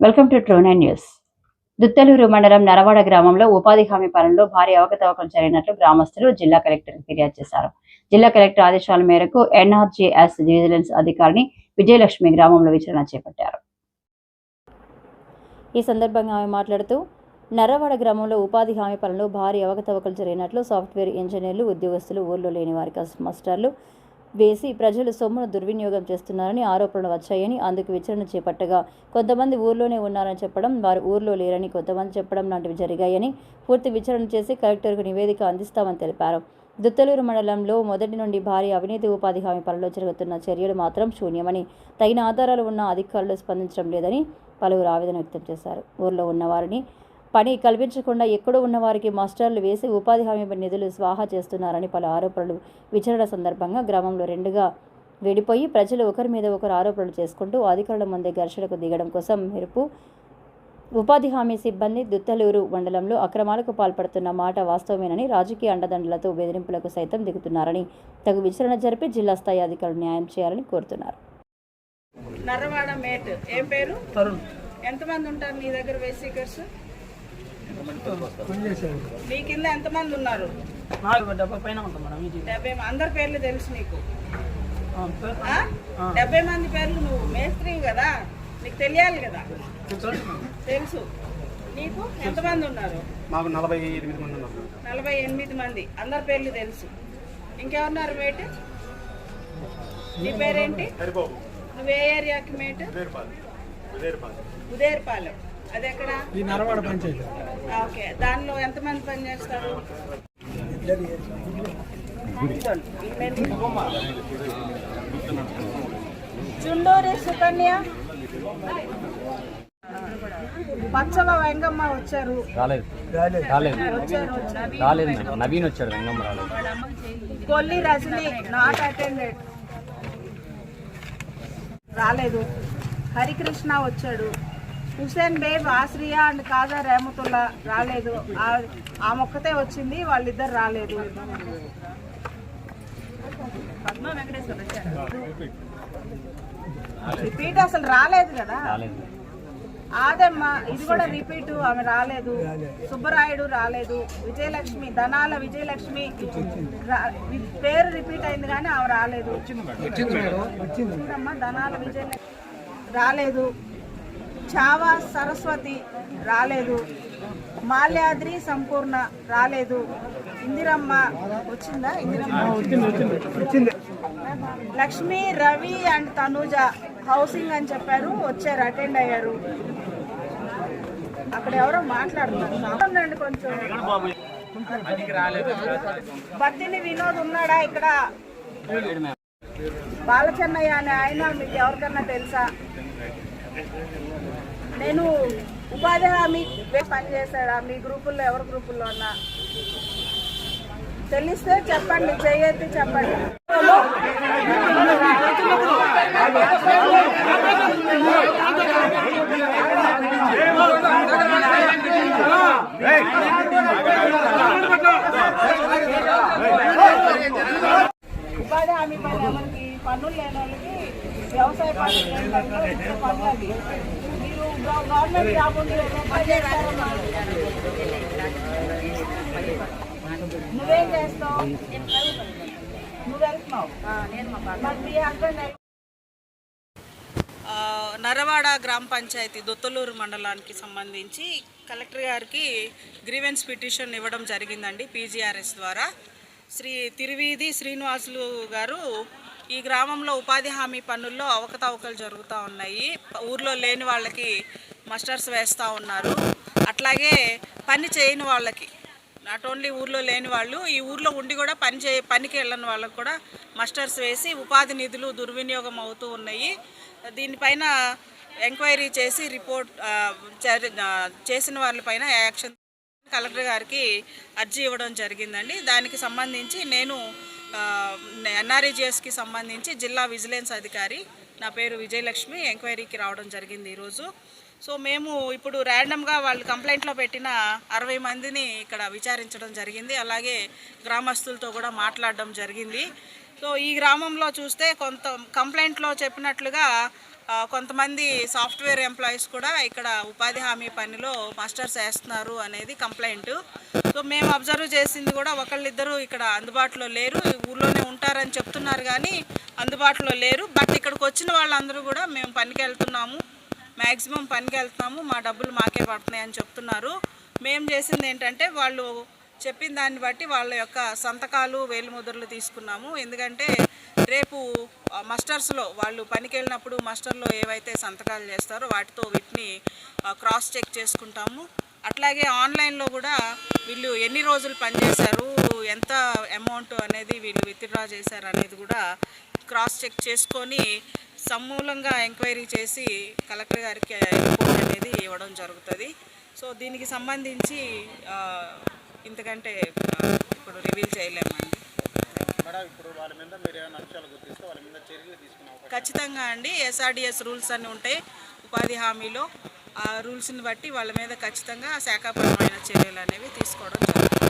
Welcome to True nine news. Duttaluru మండలం నరవాడ గ్రామంలో ఉపాధి హామీ పనుల్లో భారీ అవకతవకలు జరిగినట్లు గ్రామస్తులు జిల్లా కలెక్టర్కు ఫిర్యాదు చేశారు. జిల్లా కలెక్టర్ ఆదేశాల మేరకు ఎన్ఆర్జీఎస్ విజిలెన్స్ అధికారిని విజయలక్ష్మి గ్రామంలో విచారణ చేపట్టారు. ఈ సందర్భంగా ఆమె మాట్లాడుతూ నరవాడ గ్రామంలో ఉపాధి హామీ పనుల్లో భారీ అవకతవకలు జరిగినట్లు సాఫ్ట్వేర్ ఇంజనీర్లు, ఉద్యోగస్తులు, ఊర్లో లేని వారికి మాస్టర్లు వేసి ప్రజలు సొమ్మును దుర్వినియోగం చేస్తున్నారని ఆరోపణలు వచ్చాయని, అందుకు విచారణ చేపట్టగా కొంతమంది ఊర్లోనే ఉన్నారని చెప్పడం, వారు ఊర్లో లేరని కొంతమంది చెప్పడం లాంటివి జరిగాయని పూర్తి విచారణ చేసి కలెక్టర్కు నివేదిక అందిస్తామని తెలిపారు. దుత్తలూరు మండలంలో మొదటి నుండి భారీ అవినీతి ఉపాధి హామీ పనుల్లో జరుగుతున్న చర్యలు మాత్రం శూన్యమని, తగిన ఆధారాలు ఉన్న అధికారులు స్పందించడం లేదని పలువురు ఆవేదన వ్యక్తం చేశారు. ఊర్లో ఉన్నవారిని పని కల్పించకుండా ఎక్కడో ఉన్నవారికి మాస్టర్లు వేసి ఉపాధి హామీ నిధులు స్వాహా చేస్తున్నారని పలు ఆరోపణలు విచారణ సందర్భంగా గ్రామంలో రెండుగా విడిపోయి ప్రజలు ఒకరి మీద ఒకరు ఆరోపణలు చేసుకుంటూ అధికారుల ముందే ఘర్షణకు దిగడం కోసం మెరుపు ఉపాధి హామీ సిబ్బంది దుత్తలూరు మండలంలో అక్రమాలకు పాల్పడుతున్న మాట వాస్తవమేనని, రాజకీయ అండదండలతో బెదిరింపులకు సైతం దిగుతున్నారని తగు విచారణ జరిపి జిల్లా స్థాయి అధికారులు న్యాయం చేయాలని కోరుతున్నారు. నర్రవాడ మేట్ ఏం పేరు? ఎంతమంది ఉంటారు నీ దగ్గర వేసీకర్స్? మీ కింద ఎంతమంది ఉన్నారు? 70 పైన ఉంటాం మేడం. 70 అందరి పేర్లు తెలుసు నీకు? 70 మంది పేర్లు నువ్వు మేస్త్రి కదా, నీకు తెలియాలి కదా? తెలుసు. నీకు ఎంతమంది ఉన్నారు? మాకు 48 మంది ఉన్నారు. 48 మంది అందరి పేర్లు తెలుసు. ఇంకెవరున్నారు మేట్? నీ పేరేంటి? నువ్వు ఏ ఏరియాకి మేట్? ఉదేర్పాలెం. అది ఎక్కడ? నరవాడ పంచాయతీ. ఓకే. దానిలో ఎంతమంది పని చేస్తారు? చుండూరి సుకన్య, పచ్చవ వెంగమ్మ వచ్చారు. నవీన్ వచ్చాడు, వెంగమ్మ రాలేదు. కొల్లి రజని నాట్ అటెండెడ్, రాలేదు. హరికృష్ణ వచ్చాడు. హుసేన్ బేబ్, ఆశ్రియా అండ్ కాజా రెహమతుల్లా రాలేదు. ఆ మొక్కతే వచ్చింది, వాళ్ళిద్దరు రాలేదు. రిపీట్ అసలు రాలేదు కదా. ఆదమ్మ ఇది కూడా రిపీట్, ఆమె రాలేదు. సుబ్బరాయుడు రాలేదు. విజయలక్ష్మి, ధనాల విజయలక్ష్మి పేరు రిపీట్ అయింది కానీ ఆమె రాలేదు. ధనాల విజయలక్ష్మి రాలేదు. చావా సరస్వతి రాలేదు. మాల్యాద్రి సంపూర్ణ రాలేదు. ఇందిరమ్మ వచ్చిందా? ఇందిరమ్మ, లక్ష్మి, రవి అండ్ తనూజ హౌసింగ్ అని చెప్పారు, వచ్చారు, అటెండ్ అయ్యారు. అక్కడ ఎవరో మాట్లాడుతున్నారు కొంచెం. బద్దిని వినోద్ ఉన్నాడా ఇక్కడ? బాలచెన్నయ్య అనే ఆయన మీకు ఎవరికన్నా తెలుసా? నేను ఉపాధి హామీ పనిచేశాడా? మీ గ్రూపుల్లో ఎవరి గ్రూపుల్లో ఉన్నా తెలిస్తే చెప్పండి, చెయ్యెత్తి చెప్పండి. ఉపాధి హామీ పని ఎవరికి? పన్నులు లేని వాళ్ళకి, వ్యవసాయ పనులకి. మీరు గవర్నమెంట్ జాబ్ నువ్వేం చేస్తావు? నువ్వు వెళ్తున్నావు. మీ హస్బెండ్ నరవాడ గ్రామ పంచాయతీ దుత్తలూరు మండలానికి సంబంధించి కలెక్టర్ గారికి గ్రీవెన్స్ పిటిషన్ ఇవ్వడం జరిగిందండి పీజీఆర్ఎస్ ద్వారా. శ్రీ తిరువీధి శ్రీనివాసులు గారు ఈ గ్రామంలో ఉపాధి హామీ పనుల్లో అవకతవకలు జరుగుతూ ఉన్నాయి. ఊర్లో లేని వాళ్ళకి మాస్టర్స్ వేస్తూ ఉన్నారు. అట్లాగే పని చేయని వాళ్ళకి, నాట్ ఓన్లీ ఊర్లో లేని వాళ్ళు, ఈ ఊర్లో ఉండి కూడా పనికి వెళ్ళని వాళ్ళకి కూడా మాస్టర్స్ వేసి ఉపాధి నిధులు దుర్వినియోగం అవుతూ ఉన్నాయి. దీనిపైన ఎంక్వైరీ చేసి రిపోర్ట్ చేసిన వాళ్ళపైన యాక్షన్ కలెక్టర్ గారికి అర్జీ ఇవ్వడం జరిగిందండి. దానికి సంబంధించి నేను ఎన్ఆర్ఈజిఎస్కి సంబంధించి జిల్లా విజిలెన్స్ అధికారి, నా పేరు విజయలక్ష్మి, ఎంక్వైరీకి రావడం జరిగింది ఈరోజు. సో మేము ఇప్పుడు ర్యాండమ్గా వాళ్ళు కంప్లైంట్లో పెట్టిన 60 మందిని ఇక్కడ విచారించడం జరిగింది. అలాగే గ్రామస్తులతో కూడా మాట్లాడడం జరిగింది. సో ఈ గ్రామంలో చూస్తే కొంత కంప్లైంట్లో చెప్పినట్లుగా కొంతమంది సాఫ్ట్వేర్ ఎంప్లాయీస్ కూడా ఇక్కడ ఉపాధి హామీ పనిలో మాస్టర్స్ వేస్తున్నారు అనేది కంప్లైంట్. సో మేము అబ్జర్వ్ చేసింది కూడా ఒకళ్ళిద్దరు ఇక్కడ అందుబాటులో లేరు, ఊళ్ళోనే ఉంటారని చెప్తున్నారు కానీ అందుబాటులో లేరు. బట్ ఇక్కడికి వచ్చిన వాళ్ళందరూ కూడా మేము పనికి వెళ్తున్నాము, మ్యాక్సిమం పనికి వెళ్తున్నాము, మా డబ్బులు మాకే పడుతున్నాయి అని చెప్తున్నారు. మేము చేసింది ఏంటంటే వాళ్ళు చెప్పిన దాన్ని బట్టి వాళ్ళ యొక్క సంతకాలు వేలిముద్రలు తీసుకున్నాము. ఎందుకంటే రేపు మస్టర్స్లో వాళ్ళు పనికి వెళ్ళినప్పుడు మస్టర్లో ఏవైతే సంతకాలు చేస్తారో వాటితో వీటిని క్రాస్ చెక్ చేసుకుంటాము. అట్లాగే ఆన్లైన్లో కూడా వీళ్ళు ఎన్ని రోజులు పనిచేశారు, ఎంత అమౌంట్ అనేది వీళ్ళు విత్డ్రా చేశారు అనేది కూడా క్రాస్ చెక్ చేసుకొని సమూలంగా ఎంక్వైరీ చేసి కలెక్టర్ గారికి రిపోర్ట్ అనేది ఇవ్వడం జరుగుతుంది. సో దీనికి సంబంధించి ఇంతకంటే ఇప్పుడు రివీల్ చేయలేమండి. ఖచ్చితంగా అండి, SRDS రూల్స్ అన్నీ ఉంటాయి ఉపాధి హామీలో. ఆ రూల్స్ని బట్టి వాళ్ళ మీద ఖచ్చితంగా శాఖాపరమైన చర్యలు అనేవి తీసుకోవడం జరుగుతుంది.